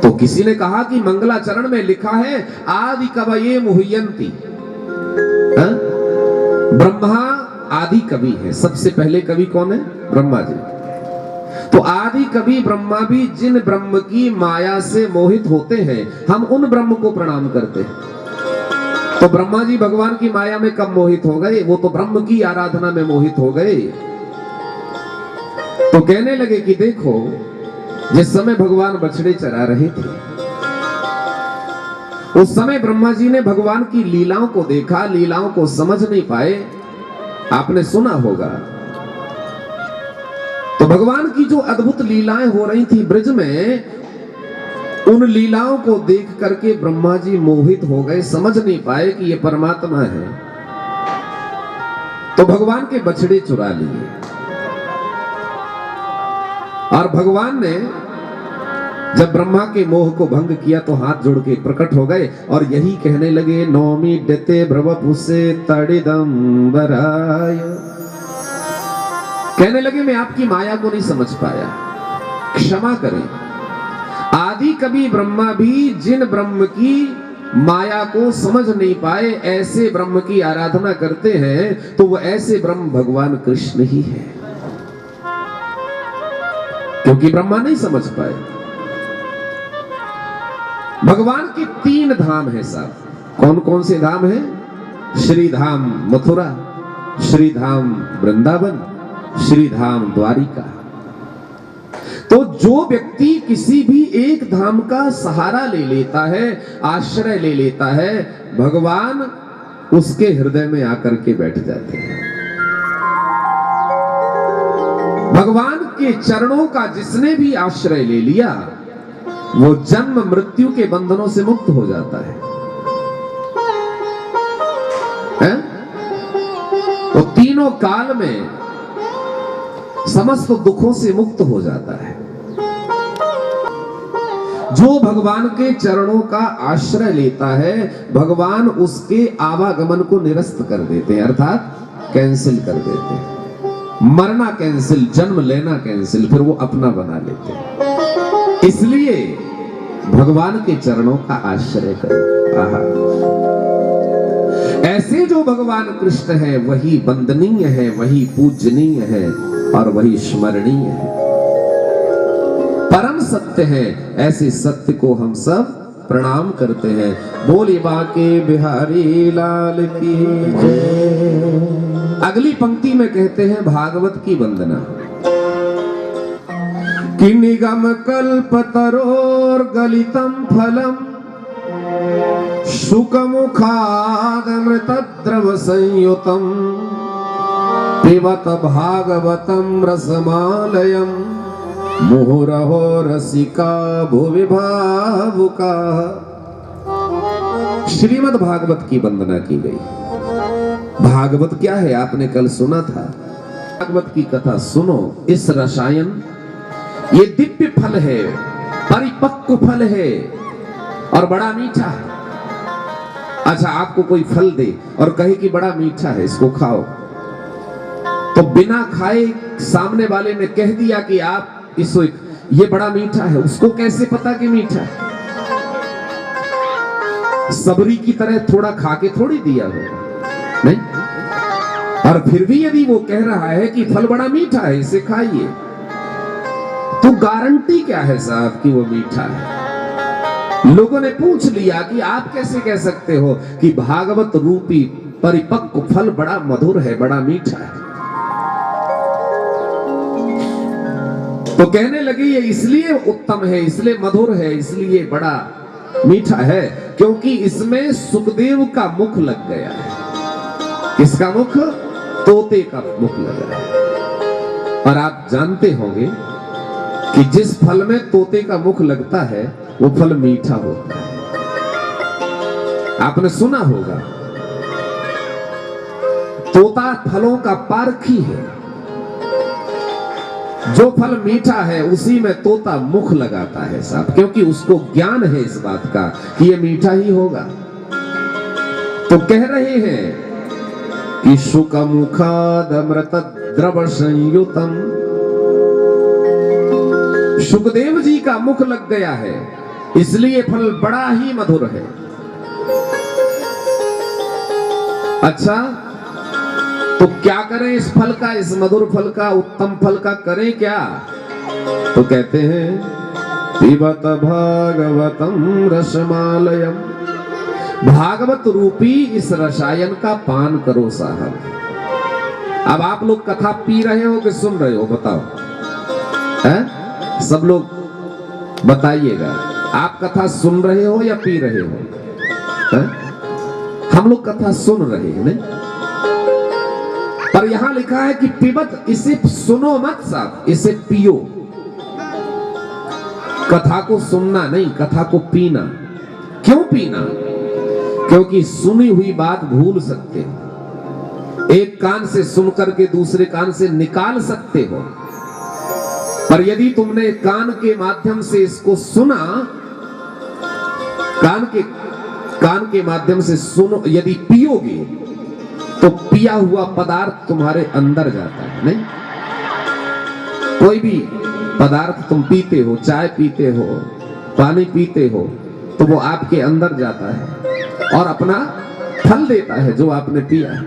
तो किसी ने कहा कि मंगलाचरण में लिखा है आदि कवये मुह्यंती। ब्रह्मा आदि कवि है। सबसे पहले कवि कौन है? ब्रह्मा जी। तो आदि कवि ब्रह्मा भी जिन ब्रह्म की माया से मोहित होते हैं, हम उन ब्रह्म को प्रणाम करते हैं। तो ब्रह्मा जी भगवान की माया में कब मोहित हो गए? वो तो ब्रह्म की आराधना में मोहित हो गए। तो कहने लगे कि देखो, जिस समय भगवान बछड़े चरा रहे थे, उस समय ब्रह्मा जी ने भगवान की लीलाओं को देखा, लीलाओं को समझ नहीं पाए। आपने सुना होगा। तो भगवान की जो अद्भुत लीलाएं हो रही थी ब्रज में, उन लीलाओं को देख करके ब्रह्मा जी मोहित हो गए, समझ नहीं पाए कि ये परमात्मा है। तो भगवान के बछड़े चुरा लिए और भगवान ने जब ब्रह्मा के मोह को भंग किया तो हाथ जोड़ के प्रकट हो गए और यही कहने लगे, नौमी डते भ्रवपुसे तड़िदंबराय। कहने लगे मैं आपकी माया को नहीं समझ पाया, क्षमा करें। आदि कवि ब्रह्मा भी जिन ब्रह्म की माया को समझ नहीं पाए, ऐसे ब्रह्म की आराधना करते हैं, तो वो ऐसे ब्रह्म भगवान कृष्ण ही है, क्योंकि ब्रह्मा नहीं समझ पाए। भगवान के 3 धाम है साहब। कौन कौन से धाम है? श्री धाम मथुरा, श्री धाम वृंदावन, श्री धाम द्वारिका। तो जो व्यक्ति किसी भी एक धाम का सहारा ले लेता है, आश्रय ले लेता है, भगवान उसके हृदय में आकर के बैठ जाते हैं। भगवान के चरणों का जिसने भी आश्रय ले लिया, वो जन्म मृत्यु के बंधनों से मुक्त हो जाता है। वो तीनों काल में समस्त दुखों से मुक्त हो जाता है। जो भगवान के चरणों का आश्रय लेता है, भगवान उसके आवागमन को निरस्त कर देते हैं, अर्थात कैंसिल कर देते हैं। मरना कैंसिल, जन्म लेना कैंसिल, फिर वो अपना बना लेते हैं। इसलिए भगवान के चरणों का आश्रय करो। ऐसे जो भगवान कृष्ण है, वही वंदनीय है, वही पूजनीय है और वही स्मरणीय है, परम सत्य है। ऐसे सत्य को हम सब प्रणाम करते हैं। बोले बाके बिहारी लाल की जय। अगली पंक्ति में कहते हैं भागवत की वंदना कि निगम कल्प तरोर गलितम फलम शुकमुखादमृतद्रव संयुतम पिबत भागवतम रसमालयम मुहुरहो रसिका भुवि भावुका। श्रीमद् भागवत की वंदना की गई। भागवत क्या है आपने कल सुना था। भागवत की कथा सुनो। इस रसायन ये दिव्य फल है, परिपक्व फल है और बड़ा मीठा है। अच्छा, आपको कोई फल दे और कहे कि बड़ा मीठा है, इसको खाओ, तो बिना खाए सामने वाले ने कह दिया कि आप इसको, ये बड़ा मीठा है, उसको कैसे पता कि मीठा है? सबरी की तरह थोड़ा खा के थोड़ी दिया होगा, नहीं? और फिर भी यदि वो कह रहा है कि फल बड़ा मीठा है, इसे खाइए, तो गारंटी क्या है साहब कि वो मीठा है? लोगों ने पूछ लिया कि आप कैसे कह सकते हो कि भागवत रूपी परिपक्व फल बड़ा मधुर है, बड़ा मीठा है? तो कहने लगे ये इसलिए उत्तम है, इसलिए मधुर है, इसलिए बड़ा मीठा है क्योंकि इसमें सुखदेव का मुख लग गया है। किसका मुख? तोते का मुख लगा है। और आप जानते होंगे कि जिस फल में तोते का मुख लगता है वो फल मीठा होता है। आपने सुना होगा, तोता फलों का पारखी है। जो फल मीठा है उसी में तोता मुख लगाता है साहब, क्योंकि उसको ज्ञान है इस बात का कि ये मीठा ही होगा। तो कह रहे हैं कि शुकमुखादमृत द्रव संयुतम, सुखदेव जी का मुख लग गया है इसलिए फल बड़ा ही मधुर है। अच्छा, तो क्या करें इस फल का, इस मधुर फल का, उत्तम फल का करें क्या? तो कहते हैं पिबत भागवतम रसमालयम, भागवत रूपी इस रसायन का पान करो साहब। अब आप लोग कथा पी रहे हो कि सुन रहे हो? बताओ, है? सब लोग बताइएगा, आप कथा सुन रहे हो या पी रहे हो? है? हम लोग कथा सुन रहे हैं, नहीं? पर यहां लिखा है कि पिबत, इसे सुनो मत साहब, इसे पियो। कथा को सुनना नहीं, कथा को पीना। क्यों पीना? क्योंकि सुनी हुई बात भूल सकते हो, एक कान से सुनकर के दूसरे कान से निकाल सकते हो। पर यदि तुमने कान के माध्यम से इसको सुना, कान के माध्यम से सुनो, यदि पियोगे तो पिया हुआ पदार्थ तुम्हारे अंदर जाता है, नहीं? कोई भी पदार्थ तुम पीते हो, चाय पीते हो, पानी पीते हो, तो वो आपके अंदर जाता है और अपना फल देता है जो आपने पिया है।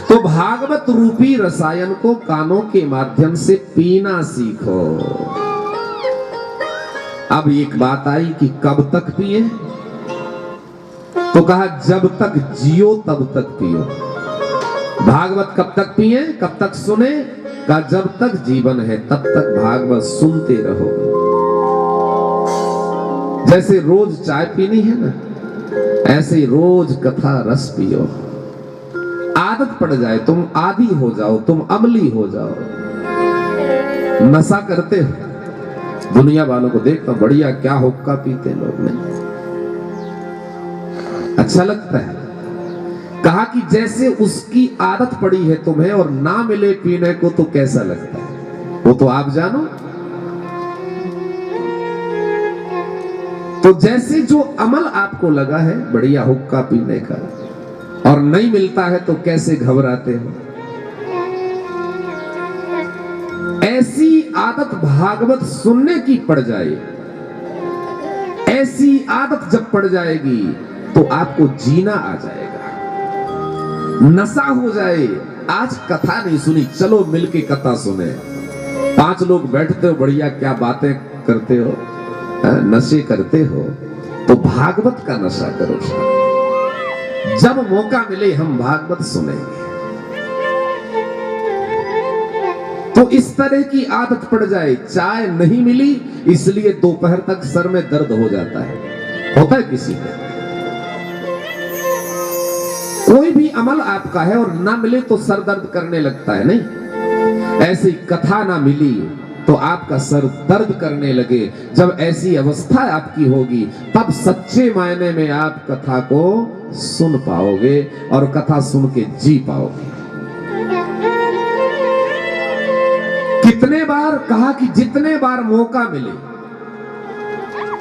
तो भागवत रूपी रसायन को कानों के माध्यम से पीना सीखो। अब एक बात आई कि कब तक पिए? तो कहा जब तक जियो तब तक पियो। भागवत कब तक पिए, कब तक सुने? कहा जब तक जीवन है तब तक भागवत सुनते रहो। जैसे रोज चाय पीनी है ना, ऐसे रोज कथा रस पियो। आदत पड़ जाए, तुम आदी हो जाओ, तुम अमली हो जाओ। नशा करते हो, दुनिया वालों को देखता बढ़िया क्या हुक्का पीते लोग, नहीं? अच्छा लगता है। कहा कि जैसे उसकी आदत पड़ी है तुम्हें और ना मिले पीने को तो कैसा लगता है वो तो आप जानो। तो जैसे जो अमल आपको लगा है बढ़िया हुक्का पीने का और नहीं मिलता है तो कैसे घबराते हो, ऐसी आदत भागवत सुनने की पड़ जाए। ऐसी आदत जब पड़ जाएगी तो आपको जीना आ जाएगा, नशा हो जाए। आज कथा नहीं सुनी, चलो मिलके कथा सुने। 5 लोग बैठते हो, बढ़िया क्या बातें करते हो, नशे करते हो तो भागवत का नशा करो साहब। जब मौका मिले हम भागवत सुनेंगे। तो इस तरह की आदत पड़ जाए, चाय नहीं मिली इसलिए दोपहर तक सर में दर्द हो जाता है, होता है किसी को। कोई भी अमल आपका है और ना मिले तो सर दर्द करने लगता है, नहीं? ऐसी कथा ना मिली तो आपका सर दर्द करने लगे। जब ऐसी अवस्था आपकी होगी तब सच्चे मायने में आप कथा को सुन पाओगे और कथा सुन के जी पाओगे। कितने बार कहा कि जितने बार मौका मिले,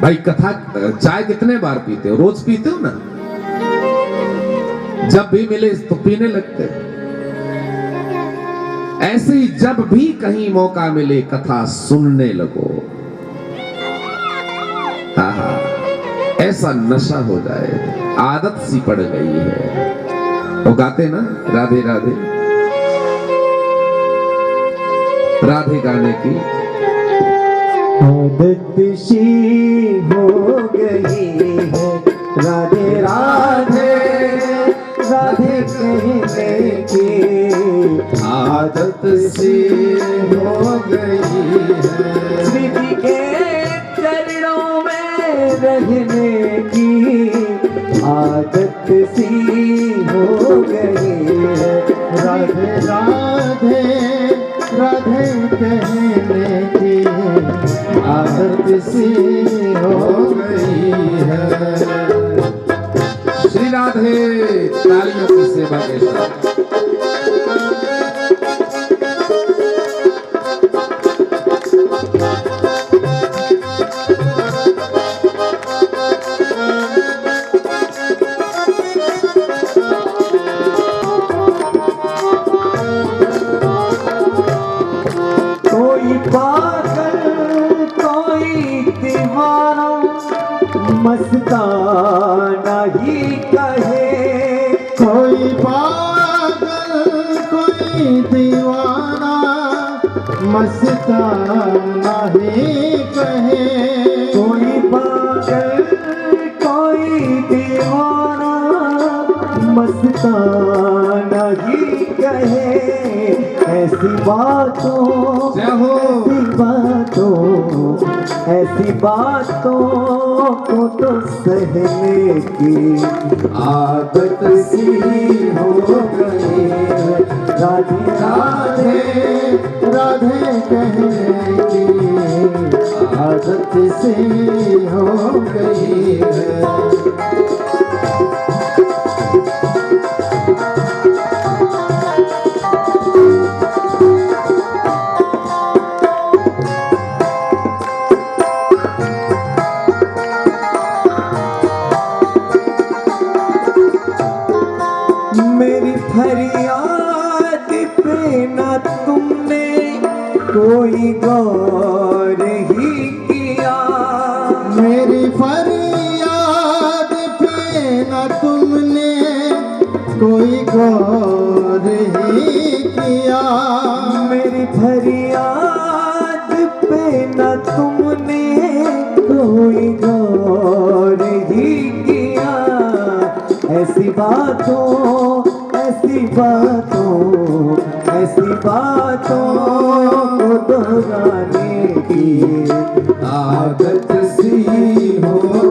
भाई कथा चाय कितने बार पीते हो? रोज पीते हो ना? जब भी मिले तो पीने लगते हो। ऐसे ही जब भी कहीं मौका मिले कथा सुनने लगो। हाँ, ऐसा नशा हो जाए, आदत सी पड़ गई है। वो गाते ना राधे राधे, राधे गाने की आदत सी हो गई है, राधे राधे राधे कहने की आदत सी हो गई है। श्री जी के चरणों में रहने की आदत सी हो गई है, राधे राधे राधे कहने की आदत सी हो गई है। श्री राधे तालियों की सेवा के साथ। कोई पागल कोई दीवाना मस्ताना ही कहे, कोई पागल कोई दीवाना मस्ताना ही कहे, कोई पागल कोई दीवाना मस्ताना ही कहे। ऐसी बातों ऐसी बातों को तो सहने की आदत सी हो गई है, राधे राधे राधे कहने की आदत सी हो गई है। मेरी फरियाद पे न तुमने कोई गौर ही किया, मेरी फरियाद पे न तुमने कोई गौर ही किया, मेरी फरियाद पे न तुमने कोई गौर ही किया। ऐसी बातों को दोहराने की आदत